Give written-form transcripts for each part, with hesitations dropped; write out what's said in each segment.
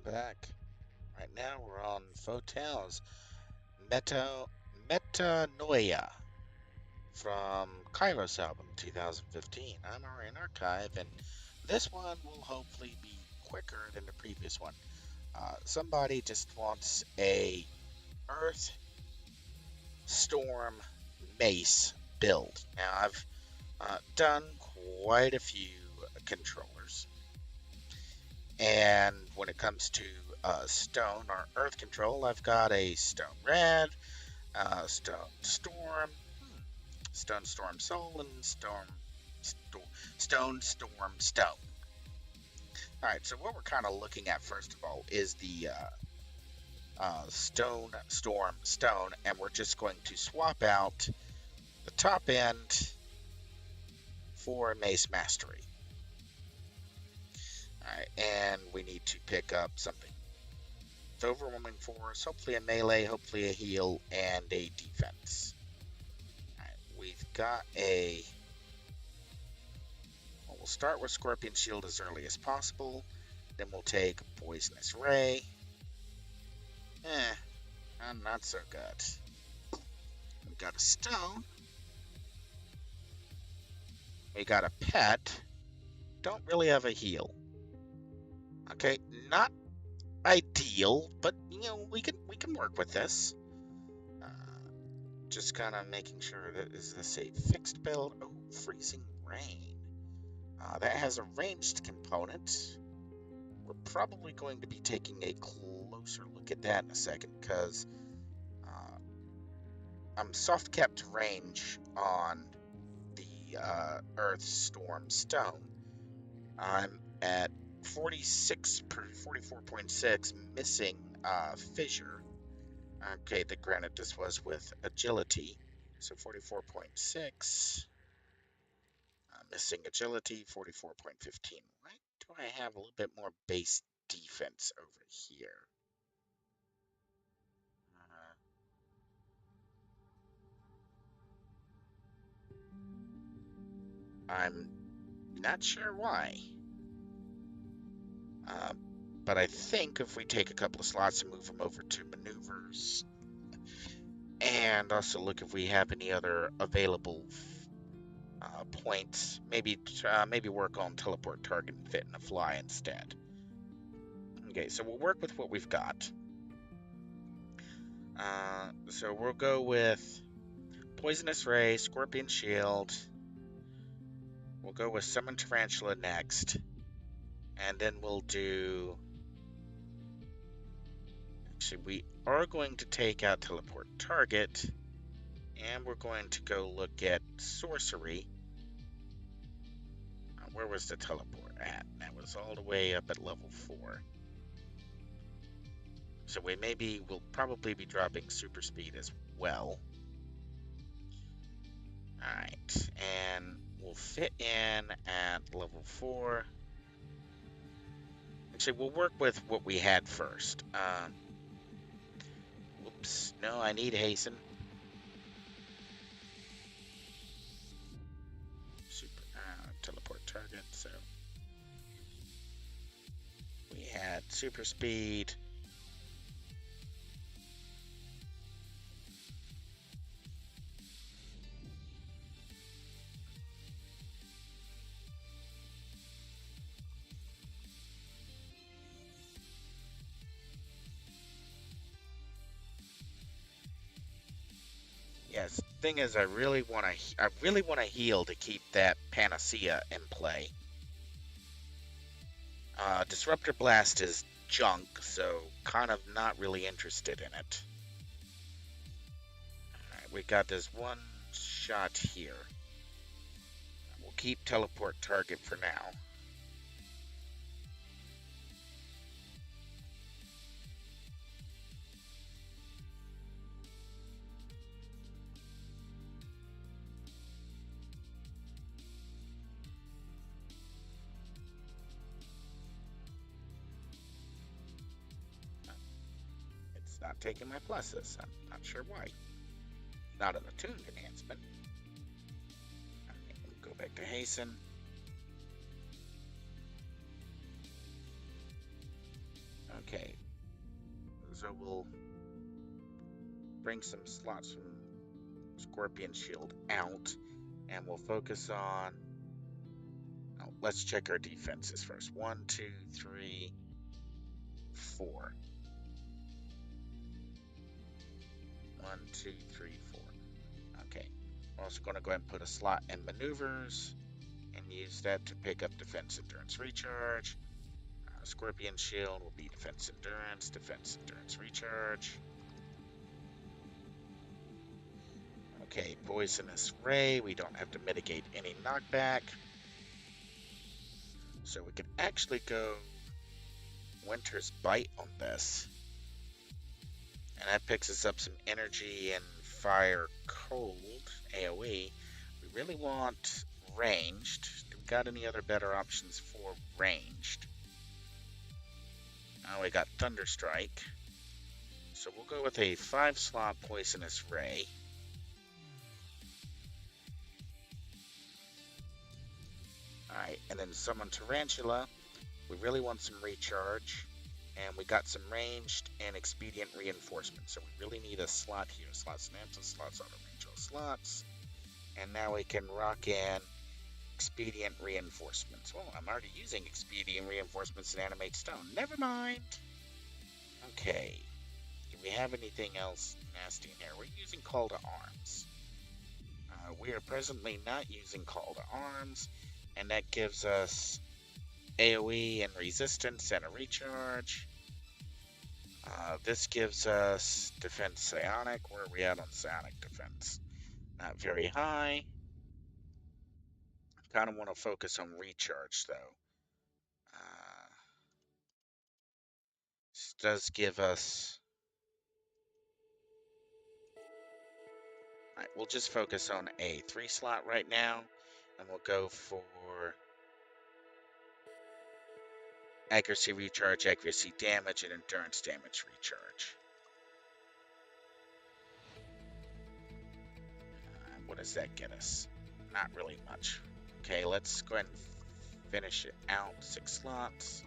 Back. Right now we're on Fotel's Meta Metanoia from Kairos album 2015. I'm Aurian Archive, and this one will hopefully be quicker than the previous one. Somebody just wants a Earth Storm Mace build. Now I've done quite a few controllers, and when it comes to stone or earth control, I've got a stone red, stone storm, stone storm soul, and stone storm stone. All right, so what we're kind of looking at first of all is the stone storm stone, and we're just going to swap out the top end for mace mastery. All right, and we need to pick up something. It's overwhelming force, hopefully a melee, hopefully a heal, and a defense. All right, we've got a. Well, we'll start with Scorpion Shield as early as possible. Then we'll take Poisonous Ray. Not so good. We got a stone. We got a pet. Don't really have a heal. Okay, not ideal, but we can work with this. Just kind of making sure that is this a fixed build. Oh, Freezing Rain. That has a ranged component. We're probably going to be taking a closer look at that in a second because I'm soft kept range on the Earth Storm Stone. I'm at 44.6, missing Fissure. Okay, granted this was with agility, so 44.6. Missing agility, 44.15. Why do I have a little bit more base defense over here? I'm not sure why. But I think if we take a couple of slots and move them over to maneuvers, and also look if we have any other available points, maybe work on teleport target and fit in a fly instead. Okay, so we'll work with what we've got. So we'll go with Poisonous Ray, Scorpion Shield. We'll go with Summon Tarantula next. And then we'll do... Actually, we are going to take out Teleport Target. And we're going to go look at Sorcery. Where was the teleport at? That was all the way up at level 4. So we'll probably be dropping super speed as well. Alright, and we'll fit in at level 4. Actually, we'll work with what we had first. Whoops, no, I need hasten. Super, teleport target, so. We had super speed. Yes, thing is, I really want to heal to keep that panacea in play. Disruptor Blast is junk, so kind of not really interested in it. Alright, we got this one shot here. We'll keep teleport target for now. Not taking my pluses. I'm not sure why. Not an attuned enhancement. Okay, we'll go back to hasten. Okay, so we'll bring some slots from Scorpion Shield out, and we'll focus on. Oh, let's check our defenses first. 1, 2, 3, 4. 1, 2, 3, 4. Okay. We're also going to go ahead and put a slot in maneuvers and use that to pick up defense endurance recharge. Scorpion Shield will be defense endurance recharge. Okay, Poisonous Ray, we don't have to mitigate any knockback. So we can actually go Winter's Bite on this. And that picks us up some energy and fire cold AoE. We really want ranged. Do we got any other better options for ranged? We got Thunderstrike. So we'll go with a 5-slot Poisonous Ray. Alright, and then Summon Tarantula. We really want some recharge. And we got some ranged and expedient reinforcement. So we really need a slot here. Slots Nanta, slots auto range all slots. And now we can rock in expedient reinforcements. Well, I'm already using expedient reinforcements and animate stone. Never mind. Okay. Do we have anything else nasty in here? We're using Call to Arms. We are presently not using Call to Arms. And that gives us AoE and resistance and a recharge. This gives us defense psionic. Where are we at on psionic defense? Not very high. Kind of want to focus on recharge though. This does give us. Alright, we'll just focus on a 3-slot right now, and we'll go for accuracy recharge, accuracy damage, and endurance damage recharge. What does that get us? Not really much. Okay, let's go ahead and finish it out. 6 slots.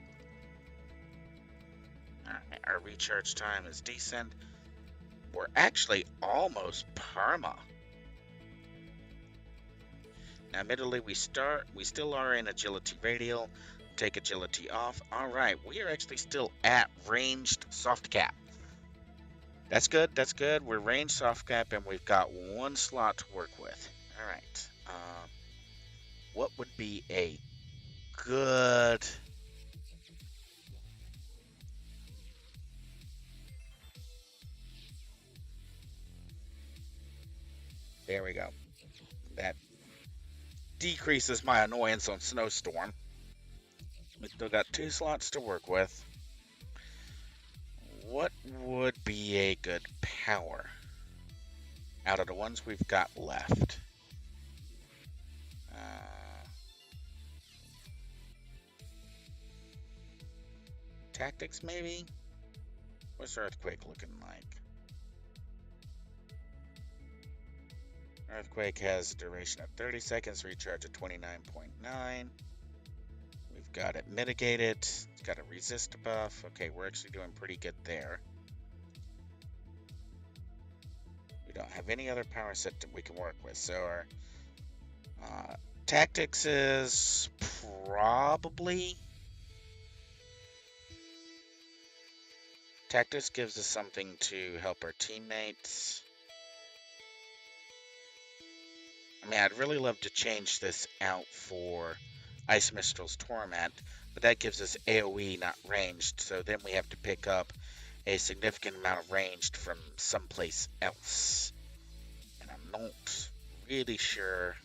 Alright, our recharge time is decent. We're actually almost perma. Now, admittedly, we still are in agility radial. Take agility off. Alright, we are actually still at ranged soft cap. That's good, that's good. We're ranged soft cap and we've got 1 slot to work with. Alright. What would be a good... There we go. That decreases my annoyance on Snowstorm. We still got 2 slots to work with. What would be a good power out of the ones we've got left? Tactics, maybe? What's Earthquake looking like? Earthquake has a duration of 30 seconds, recharge of 29.9. We've got it mitigated. It's got a resist buff. Okay, we're actually doing pretty good there. We don't have any other power set that we can work with. So our tactics is probably... Tactics gives us something to help our teammates. I mean, I'd really love to change this out for Ice Mistral's Torment, but that gives us AoE, not ranged, so then we have to pick up a significant amount of ranged from someplace else. And I'm not really sure,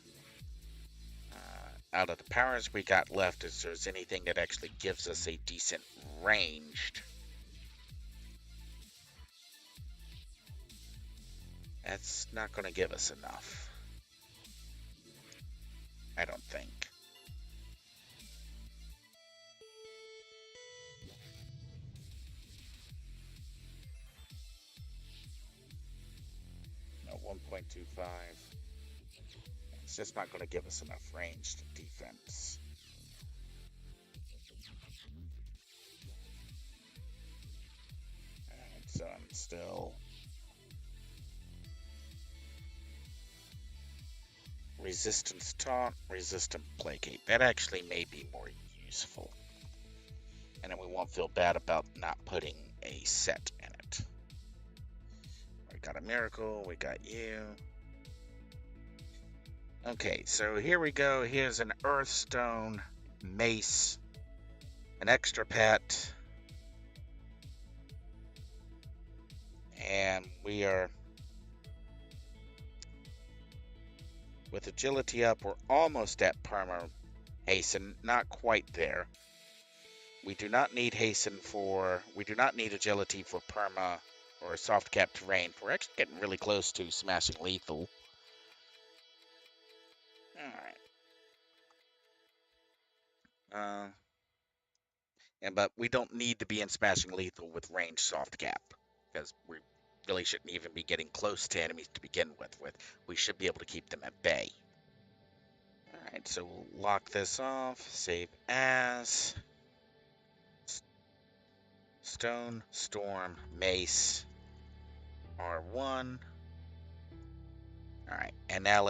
out of the powers we got left, if there's anything that actually gives us a decent ranged. That's not going to give us enough. I don't think. No, 1.25. It's just not going to give us enough ranged defense. Still. Resistance taunt, resistant placate. That actually may be more useful. And then we won't feel bad about not putting a set in it. We got a miracle, we got you. Okay, so here we go. Here's an Earthstone, Mace, an extra pet. And we are, with agility up, we're almost at perma hasten, not quite there. We do not need hasten for, we do not need agility for perma or soft cap terrain. We're actually getting really close to smashing lethal. Alright. But we don't need to be in smashing lethal with range soft cap, because we really shouldn't even be getting close to enemies to begin with. We should be able to keep them at bay. Alright, so we'll lock this off, save as Stone, Storm, Mace, R1. Alright, and now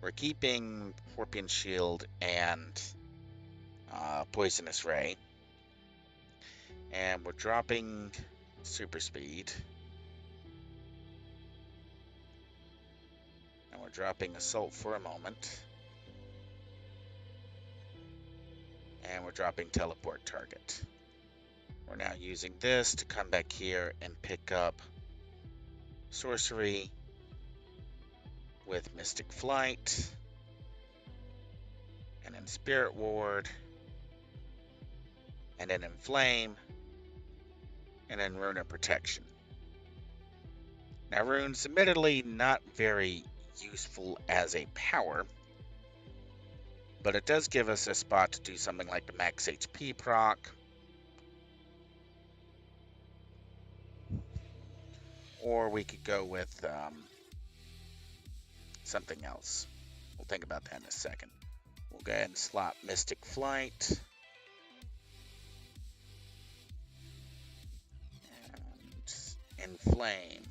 we're keeping Scorpion Shield and Poisonous Ray. And we're dropping Super Speed. And we're dropping Assault for a moment. And we're dropping Teleport Target. We're now using this to come back here and pick up Sorcery with Mystic Flight. And then Spirit Ward. And then Inflame. And then Rune of Protection. Now, Rune's admittedly not very useful as a power, but it does give us a spot to do something like the max HP proc, or we could go with something else. We'll think about that in a second. We'll go ahead and slot Mystic Flight. And Inflame.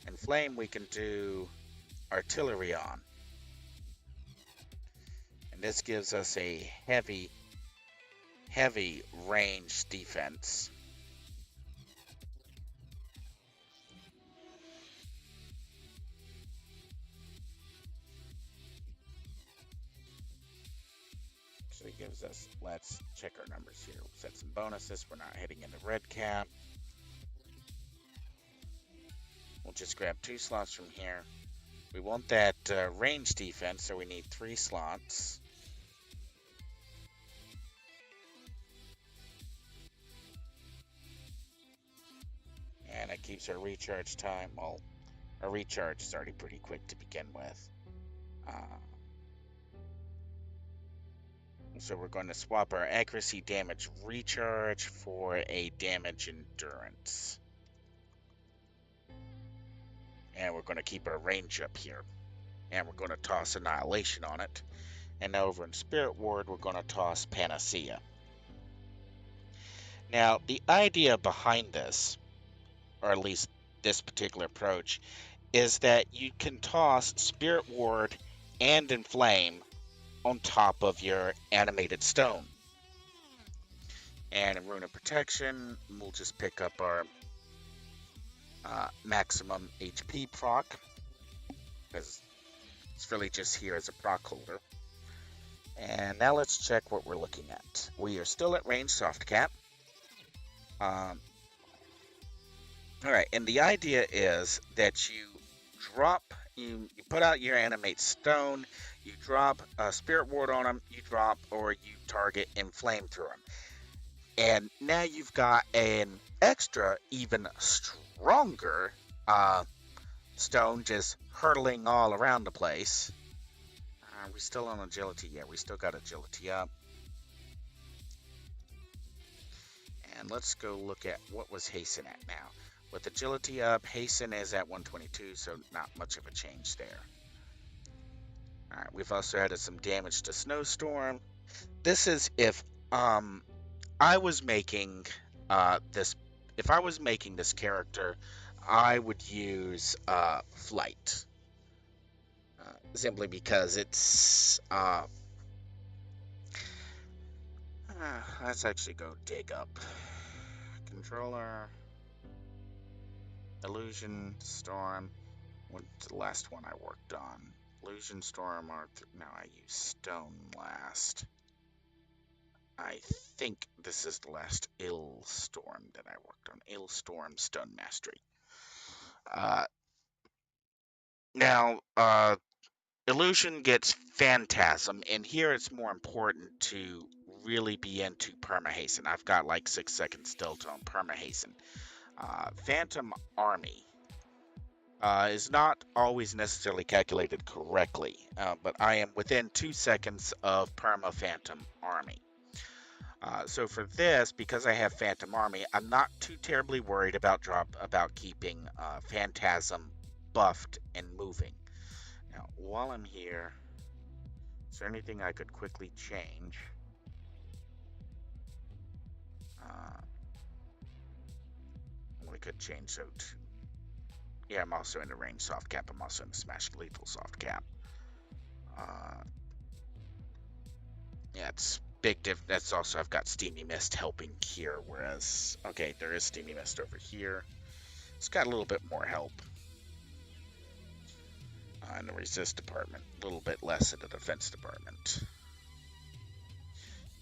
Inflame we can do Artillery on. And this gives us a heavy range defense. So it gives us, let's check our numbers here. We'll set some bonuses. We're not hitting in the red cap. We'll just grab 2 slots from here. We want that range defense, so we need 3 slots. And it keeps our recharge time. Well, our recharge is already pretty quick to begin with. So we're going to swap our accuracy damage recharge for a damage endurance. And we're going to keep our range up here. And we're going to toss Annihilation on it. And now over in Spirit Ward, we're going to toss Panacea. Now, the idea behind this, or at least this particular approach, is that you can toss Spirit Ward and Inflame on top of your animated stone. And in Rune of Protection, we'll just pick up our maximum HP proc, because it's really just here as a proc holder. And now let's check what we're looking at. We are still at range soft cap. Alright, and the idea is that you put out your animate stone, you drop a Spirit Ward on them, you drop or you target Inflame through them. And now you've got an extra, even stronger stone just hurtling all around the place. Are we still on agility? Yeah, we still got agility up. And let's go look at what was Hasten at now. With agility up, Hasten is at 122, so not much of a change there. Alright, we've also added some damage to Snowstorm. This is if I was making this if I was making this character, I would use flight, simply because it's let's actually go dig up controller, illusion, storm. What's the last one I worked on? Illusion, storm, no, I used stone last. I think this is the last ill storm that I worked on. Ill storm, stone mastery. Now, illusion gets phantasm, and here it's more important to really be into permahasten. I've got like 6 seconds delta on permahasten. Phantom army is not always necessarily calculated correctly, but I am within 2 seconds of perma phantom army. So for this, because I have Phantom Army, I'm not too terribly worried about keeping Phantasm buffed and moving. Now, while I'm here, is there anything I could quickly change? We could change so to... Yeah, I'm also in the range soft cap. I'm also in the smash lethal soft cap. Yeah, it's big diff. That's also, I've got Steamy Mist helping here, whereas, okay, there is Steamy Mist over here. It's got a little bit more help in the resist department, a little bit less in the defense department.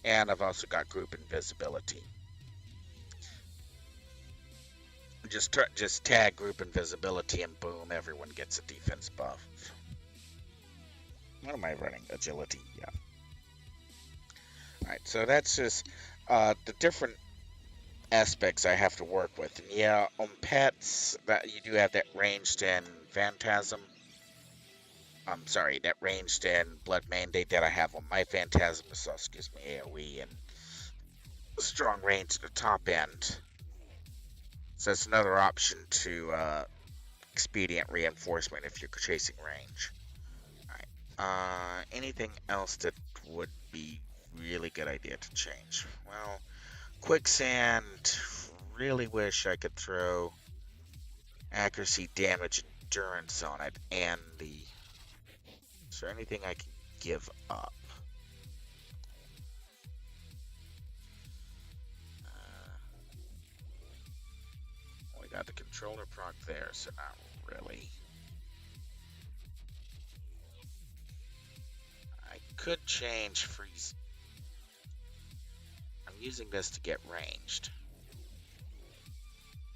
And I've also got group invisibility. Just tag group invisibility and boom, everyone gets a defense buff. What am I running? Agility, yeah. Alright, so that's just the different aspects I have to work with. And yeah, on pets, that you do have that ranged in Phantasm. I'm sorry, that ranged in Blood Mandate that I have on my Phantasm. This also gives me AoE and strong range at the top end. So it's another option to expedient reinforcement if you're chasing range. Alright, anything else that would be really good idea to change? Well, quicksand, really wish I could throw accuracy, damage, endurance on it, and the... Is there anything I can give up? We got the controller proc there, so not really. I could change freeze. I'm using this to get ranged.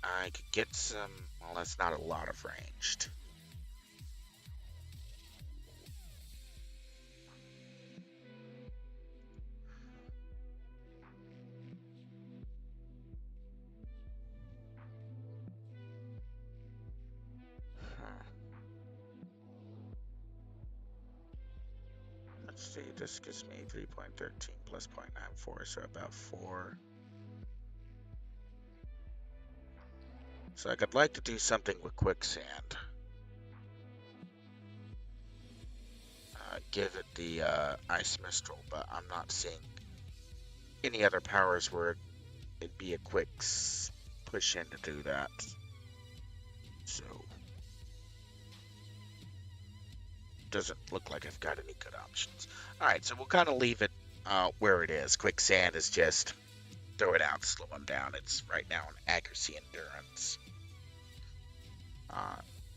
I could get some... Well, that's not a lot of ranged. Let's see, this gives me 3.13 plus 0.94, so about 4. So I'd like to do something with quicksand. Give it the Ice Mistral, but I'm not seeing any other powers where it'd be a quick push in to do that. So, doesn't look like I've got any good options. Alright, so we'll kind of leave it where it is. Quicksand is just throw it out, slow them down. It's right now an accuracy endurance.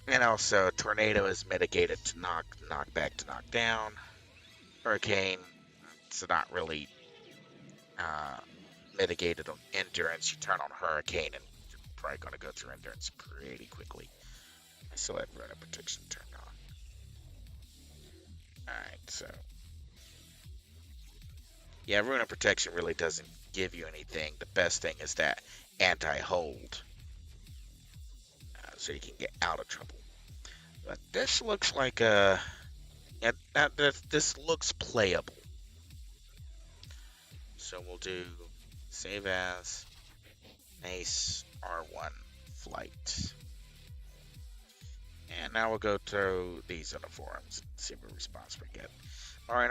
And also, Tornado is mitigated to knock back to knock down. Hurricane, it's not really mitigated on endurance. You turn on Hurricane and you're probably going to go through endurance pretty quickly. I still have Rune of Protection turned on. Alright, so... Yeah, Rune of Protection really doesn't give you anything. The best thing is that anti-hold. So you can get out of trouble. But this looks like a... Yeah, this looks playable. So we'll do save as Mace R1 flight. And now we'll go through these on the forums and see what response we get.